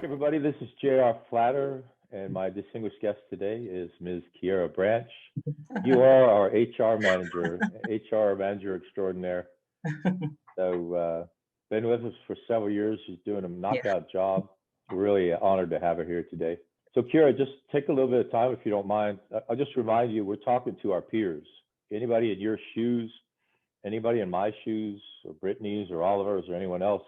everybody. This is J.R. Flatter, and my distinguished guest today is Ms. Kiera Branch. You are our HR manager extraordinaire. So, been with us for several years. She's doing a Yeah. knockout job. We're really honored to have her here today. So, Kiera, just take a little bit of time if you don't mind. I'll just remind you, we're talking to our peers. Anybody in your shoes, anybody in my shoes, or Brittany's, or Oliver's, or anyone else,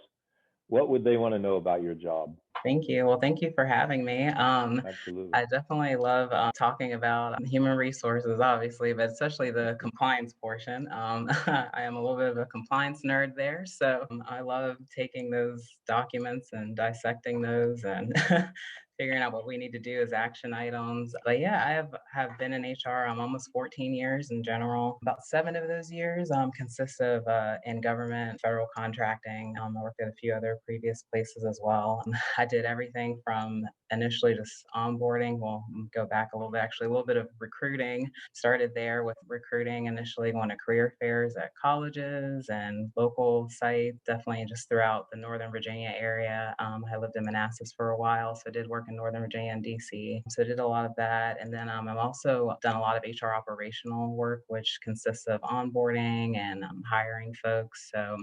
what would they want to know about your job? Thank you. Well, thank you for having me. Absolutely. I definitely love talking about human resources, obviously, but especially the compliance portion. I am a little bit of a compliance nerd there, so I love taking those documents and dissecting those and figuring out what we need to do as action items. But yeah, I have been in HR. I'm almost 14 years in general. About 7 of those years consist of in government, federal contracting. I worked at a few other previous places as well. I did everything from initially just onboarding. We'll go back a little bit, actually, a little bit of recruiting. Started there with recruiting initially, going to career fairs at colleges and local sites, definitely just throughout the Northern Virginia area. I lived in Manassas for a while, so I did work in Northern Virginia and DC. So I did a lot of that. And then I've also done a lot of HR operational work, which consists of onboarding and hiring folks. So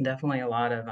definitely a lot of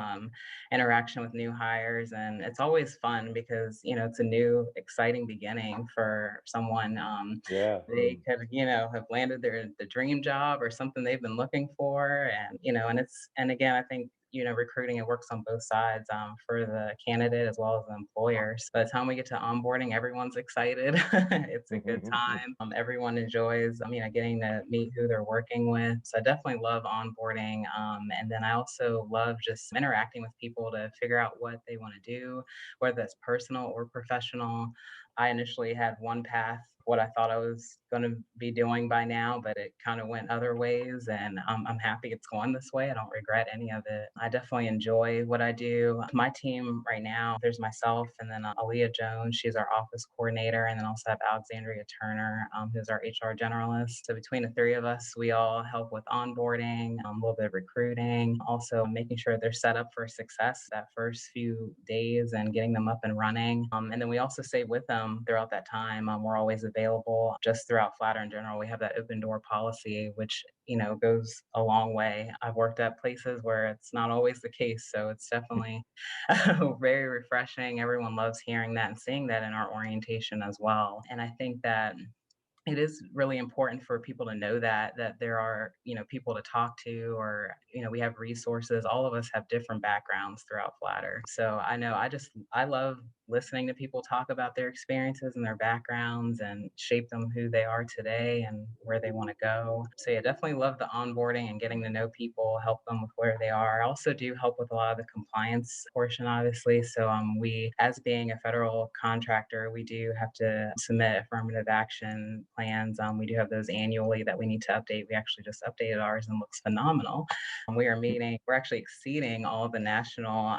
interaction with new hires, and it's always fun because it's a new exciting beginning for someone. Yeah. They could have landed the dream job or something they've been looking for, and again, I think recruiting, it works on both sides, for the candidate as well as the employer. So by the time we get to onboarding, everyone's excited. It's a good time. Everyone enjoys getting to meet who they're working with. So I definitely love onboarding, and then I also love just interacting with people to figure out what they want to do, whether that's personal or professional. I initially had one path, what I thought I was going to be doing by now, but it kind of went other ways, and I'm happy it's going this way. I don't regret any of it. I definitely enjoy what I do. My team right now, there's myself, and then Aaliyah Jones, she's our office coordinator, and then also have Alexandria Turner, who's our HR generalist. So between the three of us, we all help with onboarding, a little bit of recruiting, also making sure they're set up for success that first few days and getting them up and running. And then we also stay with them throughout that time. We're always available. Just throughout Flatter in general, we have that open door policy, which goes a long way. I've worked at places where it's not always the case, so it's definitely very refreshing. Everyone loves hearing that and seeing that in our orientation as well. And I think that it is really important for people to know that there are people to talk to, or we have resources. All of us have different backgrounds throughout Flatter, so I love listening to people talk about their experiences and their backgrounds and shape them who they are today and where they want to go. So yeah, definitely love the onboarding and getting to know people, help them with where they are. I also do help with a lot of the compliance portion, obviously. So we, as being a federal contractor, we do have to submit affirmative action plans. We do have those annually that we need to update. We actually just updated ours and looks phenomenal. We're actually exceeding all of the national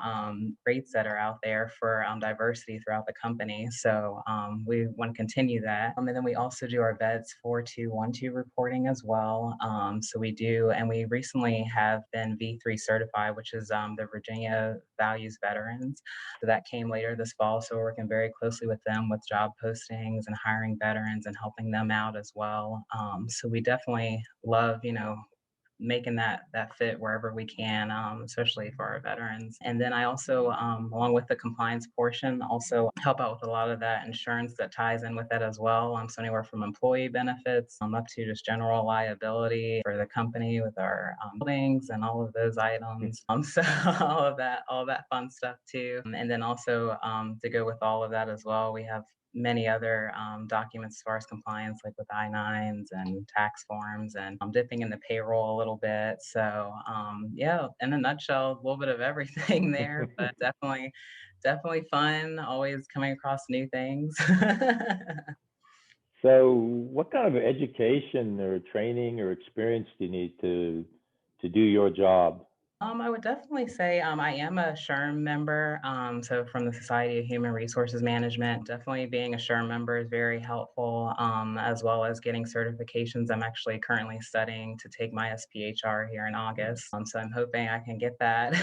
rates that are out there for diversity throughout the company. So we want to continue that. And then we also do our VEDS 4212 reporting as well. So we do, and we recently have been V3 certified, which is the Virginia Values Veterans. So that came later this fall. So we're working very closely with them with job postings and hiring veterans and helping them out as well. So we definitely love, making that fit wherever we can, especially for our veterans. And then I also, along with the compliance portion, also help out with a lot of that insurance that ties in with that as well. So anywhere from employee benefits up to just general liability for the company with our buildings and all of those items. So all that fun stuff too. And then also to go with all of that as well, we have many other documents as far as compliance, like with I-9s and tax forms, and dipping in the payroll a little bit. So yeah, in a nutshell, a little bit of everything there, but definitely fun, always coming across new things. So, what kind of education or training or experience do you need to do your job? I would definitely say I am a SHRM member. So from the Society of Human Resources Management, definitely being a SHRM member is very helpful, as well as getting certifications. I'm actually currently studying to take my SPHR here in August. So I'm hoping I can get that.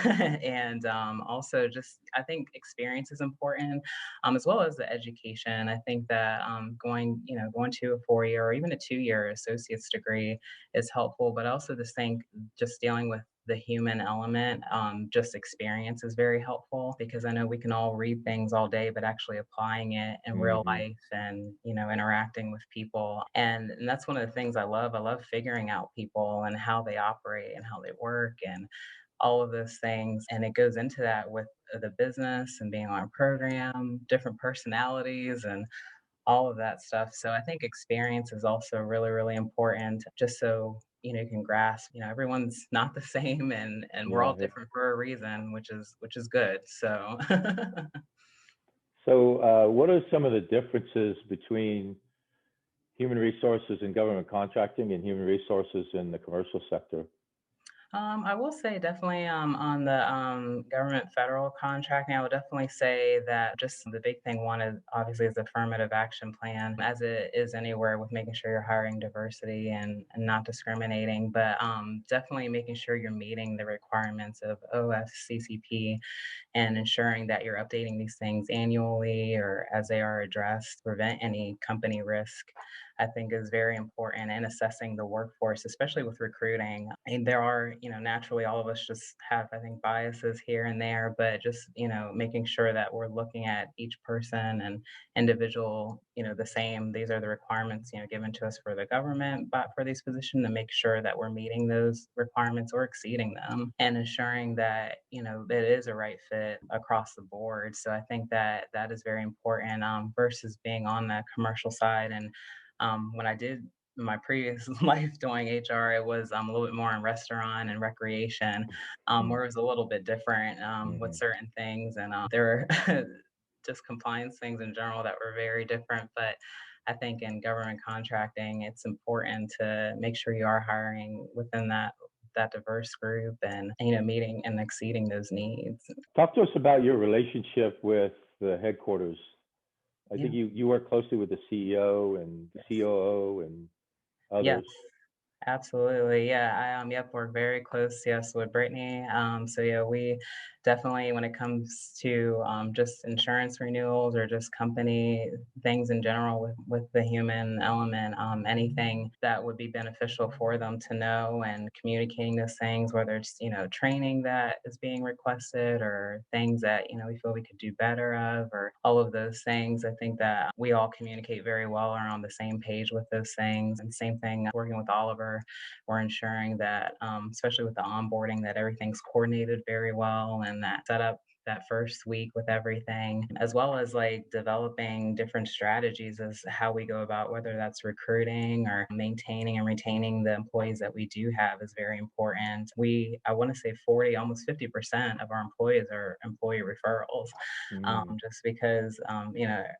And also just, I think experience is important, as well as the education. I think that going to a 4 year or even a 2 year associate's degree is helpful, but I also just think just dealing with the human element, just experience is very helpful because I know we can all read things all day, but actually applying it in real Hmm. life and, interacting with people. And that's one of the things I love. I love figuring out people and how they operate and how they work and all of those things. And it goes into that with the business and being on a program, different personalities and all of that stuff. So I think experience is also really, really important just so you can grasp, everyone's not the same and we're Yeah. all different for a reason, which is good. So So, what are some of the differences between human resources in government contracting and human resources in the commercial sector? I will say definitely on the government federal contracting, I would definitely say that just the big thing one is obviously is the affirmative action plan, as it is anywhere with making sure you're hiring diversity and not discriminating, but definitely making sure you're meeting the requirements of OFCCP and ensuring that you're updating these things annually or as they are addressed, prevent any company risk, I think is very important in assessing the workforce, especially with recruiting. And there are, naturally all of us just have, I think, biases here and there, but just, making sure that we're looking at each person and individual, the same. These are the requirements, given to us for the government, but for these positions to make sure that we're meeting those requirements or exceeding them and ensuring that, it is a right fit across the board. So I think that that is very important versus being on the commercial side. And when I did my previous life doing HR, it was a little bit more in restaurant and recreation, where it was a little bit different with Mm-hmm. certain things. And there were just compliance things in general that were very different. But I think in government contracting, it's important to make sure you are hiring within that diverse group and meeting and exceeding those needs. Talk to us about your relationship with the headquarters. I Yeah. think you work closely with the CEO and the Yes. COO and Yes. others. Absolutely. Yeah. Yep, we're very close, yes, with Brittany. So yeah, we definitely, when it comes to just insurance renewals or just company things in general with the human element, anything that would be beneficial for them to know and communicating those things, whether it's, training that is being requested or things that, we feel we could do better of, or all of those things. I think that we all communicate very well, are on the same page with those things. And same thing working with Oliver, we're ensuring that, especially with the onboarding, that everything's coordinated very well and that set up that first week with everything, as well as like developing different strategies as how we go about whether that's recruiting or maintaining and retaining the employees that we do have is very important. I want to say 40, almost 50% of our employees are employee referrals, Mm-hmm. just because,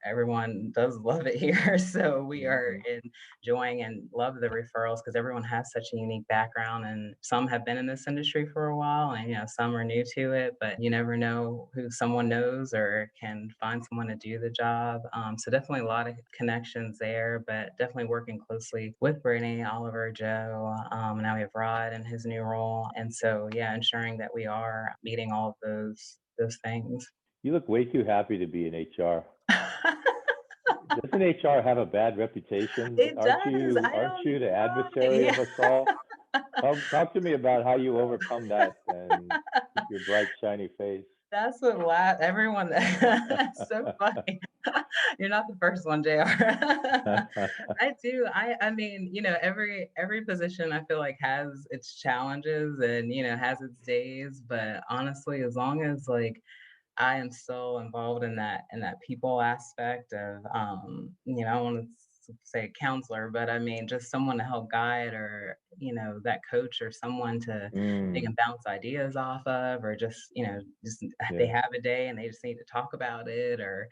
everyone does love it here. So we are Mm-hmm. enjoying and love the referrals because everyone has such a unique background and some have been in this industry for a while and some are new to it, but you never know who someone knows or can find someone to do the job. So definitely a lot of connections there, but definitely working closely with Brittany, Oliver, Joe. Now we have Rod in his new role. And so yeah, ensuring that we are meeting all of those things. You look way too happy to be in HR. Doesn't HR have a bad reputation? It does. I Aren't don't you the know. adversary of Yeah. us all? Talk to me about how you overcome that and keep your bright shiny face. That's what everyone that's so funny. You're not the first one, JR. I do. I mean, every position I feel like has its challenges and, has its days, but honestly, as long as like I am so involved in that people aspect of I don't want to say counselor, but I mean just someone to help guide or that coach or someone to they Mm, can bounce ideas off of or just just they yeah. have a day and they just need to talk about it or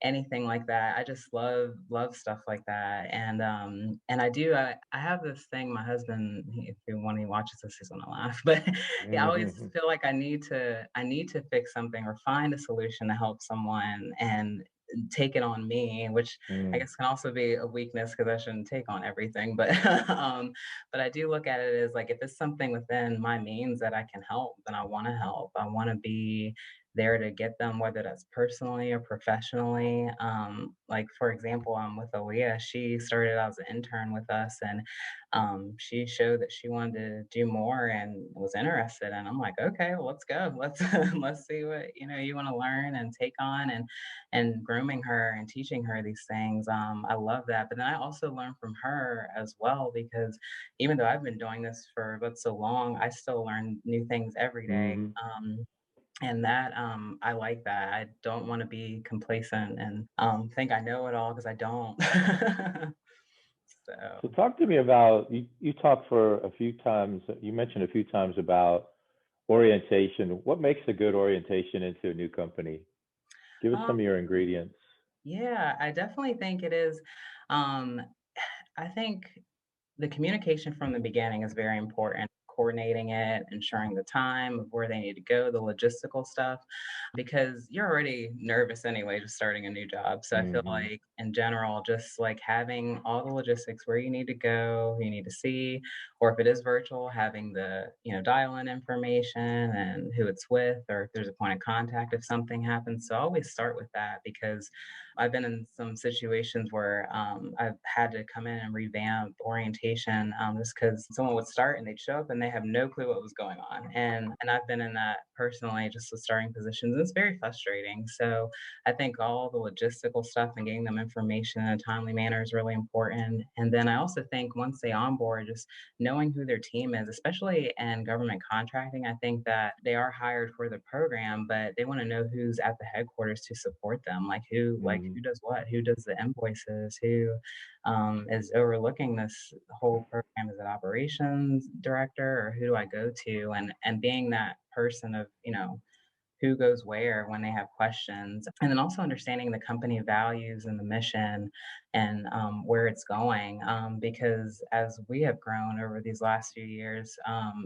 anything like that. I just love stuff like that. And I have this thing, my husband, if he when he watches this, he's gonna laugh. But yeah, I always Mhm. feel like I need to fix something or find a solution to help someone and take it on me, which I Mm. guess can also be a weakness because I shouldn't take on everything. But but I do look at it as like if it's something within my means that I can help, then I want to help. I want to be there to get them, whether that's personally or professionally. Like for example, with Aaliyah, she started out as an intern with us, and she showed that she wanted to do more and was interested. And I'm like, okay, well, let's go. Let's let's see what you want to learn and take on, and grooming her and teaching her these things. I love that. But then I also learn from her as well because even though I've been doing this for but so long, I still learn new things every day. Mhm. And that I like that. I don't want to be complacent and think I know it all because I don't. So So talk to me about you talked for a few times, you mentioned a few times about orientation. What makes a good orientation into a new company? Give us um, some of your ingredients. yeah, I definitely think it is. Um, I think the communication from the beginning is very important. Coordinating it, ensuring the time of where they need to go, the logistical stuff, because you're already nervous anyway, just starting a new job. So I feel Mhm. like in general, just like having all the logistics where you need to go, who you need to see, or if it is virtual, having the, dial in information and who it's with, or if there's a point of contact if something happens. So I always start with that because I've been in some situations where I've had to come in and revamp orientation just because someone would start and they'd show up and they have no clue what was going on. And I've been in that personally just with starting positions. And it's very frustrating. So I think all the logistical stuff and getting them information in a timely manner is really important. And then I also think once they onboard, just knowing who their team is, especially in government contracting, I think that they are hired for the program, but they want to know who's at the headquarters to support them, like who Mhm. does what, who does the invoices, who is overlooking this whole program. Is it operations director or who do I go to? And being that person of who goes where when they have questions. And then also understanding the company values and the mission and where it's going. Because as we have grown over these last few years,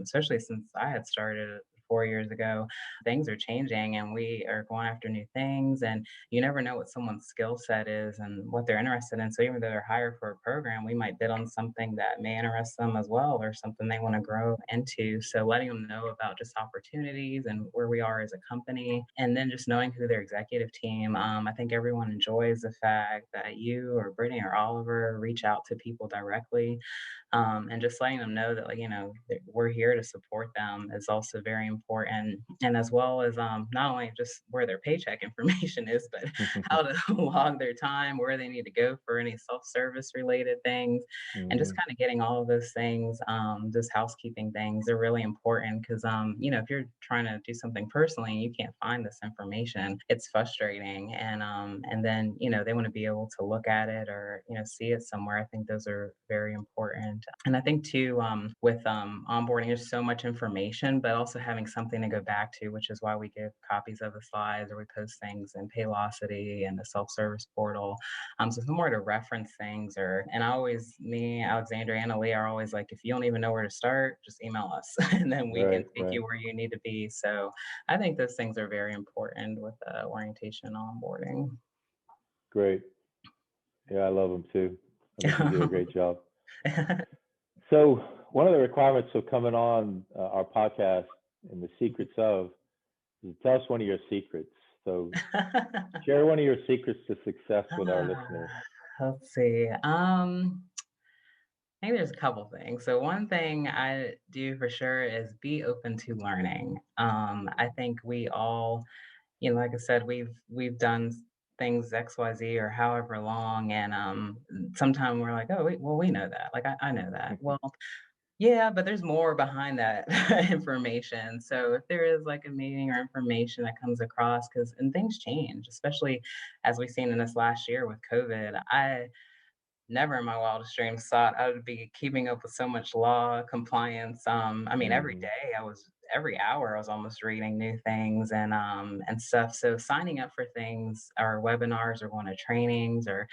especially since I had started 4 years ago, things are changing and we are going after new things. And you never know what someone's skill set is and what they're interested in. So even though they're hired for a program, we might bid on something that may interest them as well or something they want to grow into. So letting them know about just opportunities and where we are as a company, and then just knowing who their executive team. I think everyone enjoys the fact that you or Brittany or Oliver reach out to people directly, and just letting them know that that we're here to support them is also very important. And as well as not only just where their paycheck information is, but how to log their time, where they need to go for any self-service related things, and just Mhm. kind of getting all of those things, just housekeeping things are really important because if you're trying to do something personally and you can't find this information, it's frustrating. And then they want to be able to look at it or see it somewhere. I think those are very important. And I think too, with onboarding, there's so much information, but also having something to go back to, which is why we give copies of the slides or we post things in Paylocity and the self-service portal. So somewhere to reference things, and I always, me, Alexandra, and Ali are always like, if you don't even know where to start, just email us, and then we can Right, take right. you where you need to be. So I think those things are very important with orientation and onboarding. Great. Yeah, I love them too. I think you do a great job. Yeah. So one of the requirements of coming on our podcast and the secrets of is tell us one of your secrets. So share one of your secrets to success with our listeners. Let's see. I think there's a couple things. So one thing I do for sure is be open to learning. I think we all, like I said, we've done things XYZ or however long, and sometimes we're like, oh, well, we know that. Like I know that. Well, yeah, but there's more behind that information. So if there is like a meeting or information that comes across, because and things change, especially as we've seen in this last year with COVID, I never in my wildest dreams thought I would be keeping up with so much law compliance. I mean, every Hmm. day I was every hour I was almost reading new things and stuff. So signing up for things or webinars or going to trainings or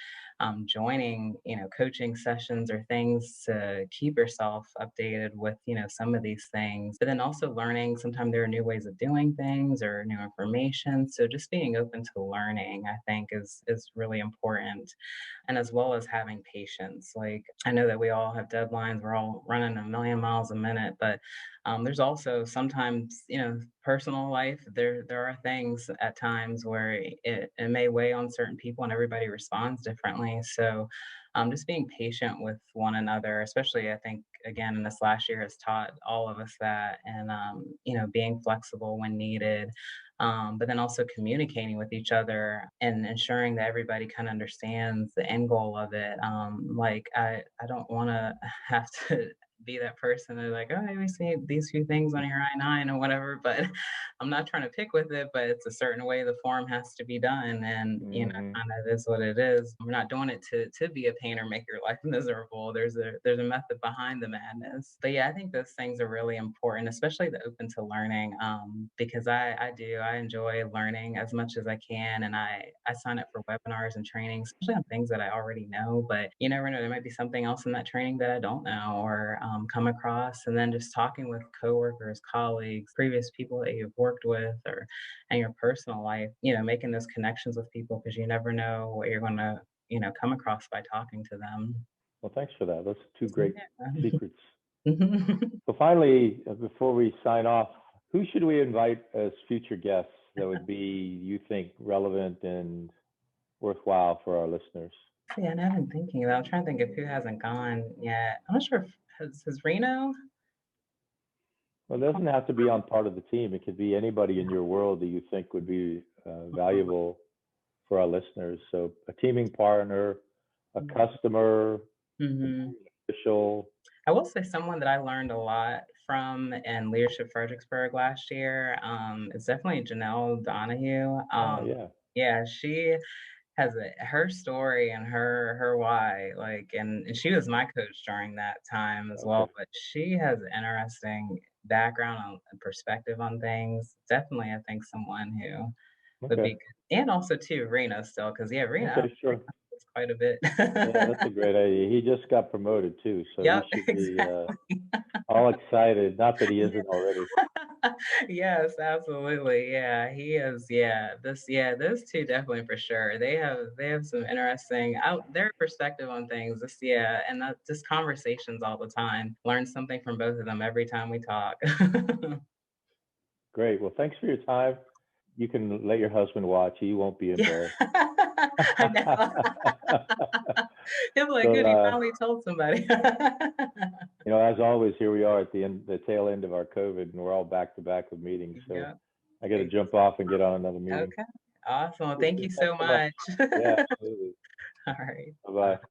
joining, coaching sessions or things to keep yourself updated with, some of these things. But then also learning, sometimes there are new ways of doing things or new information. So just being open to learning, I think is really important. And as well as having patience. Like I know that we all have deadlines, we're all running a million miles a minute, but there's also sometimes, personal life. There are things at times where it may weigh on certain people, and everybody responds differently. So, just being patient with one another, especially I think again in this last year has taught all of us that, and being flexible when needed. But then also communicating with each other and ensuring that everybody kind of understands the end goal of it. Like I don't want to have to be that person that's like, oh, we see these few things on your I-9 or whatever, but I'm not trying to pick with it, but it's a certain way the form has to be done. And, Hmm. kind of is what it is. We're not doing it to be a pain or make your life miserable. There's a method behind the madness. But yeah, I think those things are really important, especially the open to learning. Because I enjoy learning as much as I can. And I sign up for webinars and trainings, especially on things that I already know, but you never know, there might be something else in that training that I don't know or come across. And then just talking with coworkers, colleagues, previous people that you've worked with, or in your personal life, making those connections with people because you never know what you're going to, come across by talking to them. Well, thanks for that. Those are two So, great yeah. secrets. So finally, before we sign off, who should we invite as future guests that would be, you think, relevant and worthwhile for our listeners? Yeah, and I've been thinking about. I'm trying to think of who hasn't gone yet. I'm not sure if has Reno. Well, it doesn't have to be on part of the team. It could be anybody in your world that you think would be valuable for our listeners. So a teaming partner, a customer, a Mm-hmm. official. I will say someone that I learned a lot from in Leadership Fredericksburg last year is definitely Janelle Donahue. Oh yeah. Yeah, she has her story and her why, like, and she was my coach during that time as well. Okay. But she has an interesting background and perspective on things. Definitely, I think someone who would be Okay. good, and also too Reno still, because yeah, Reno Okay. Sure. is quite a bit. Yeah, that's a great idea. He just got promoted too, so he Yep, should be exactly. all excited. Not that he Yeah. isn't already. Yes, absolutely. Yeah, he is. Yeah, those two definitely for sure. They have some interesting out their perspective on things. Just yeah, and just conversations all the time. Learn something from both of them every time we talk. Great. Well, thanks for your time. You can let your husband watch. He won't be Yeah, embarrassed. I know. He'll be like, So, good, he finally told somebody. as always, here we are at the tail end of our COVID, and we're all back to back with meetings. So Yeah. I got to jump off and get on another meeting. Okay. Awesome. Well, thank Okay, you thanks so so much. much. Yeah, absolutely. All right. Bye Bye. bye.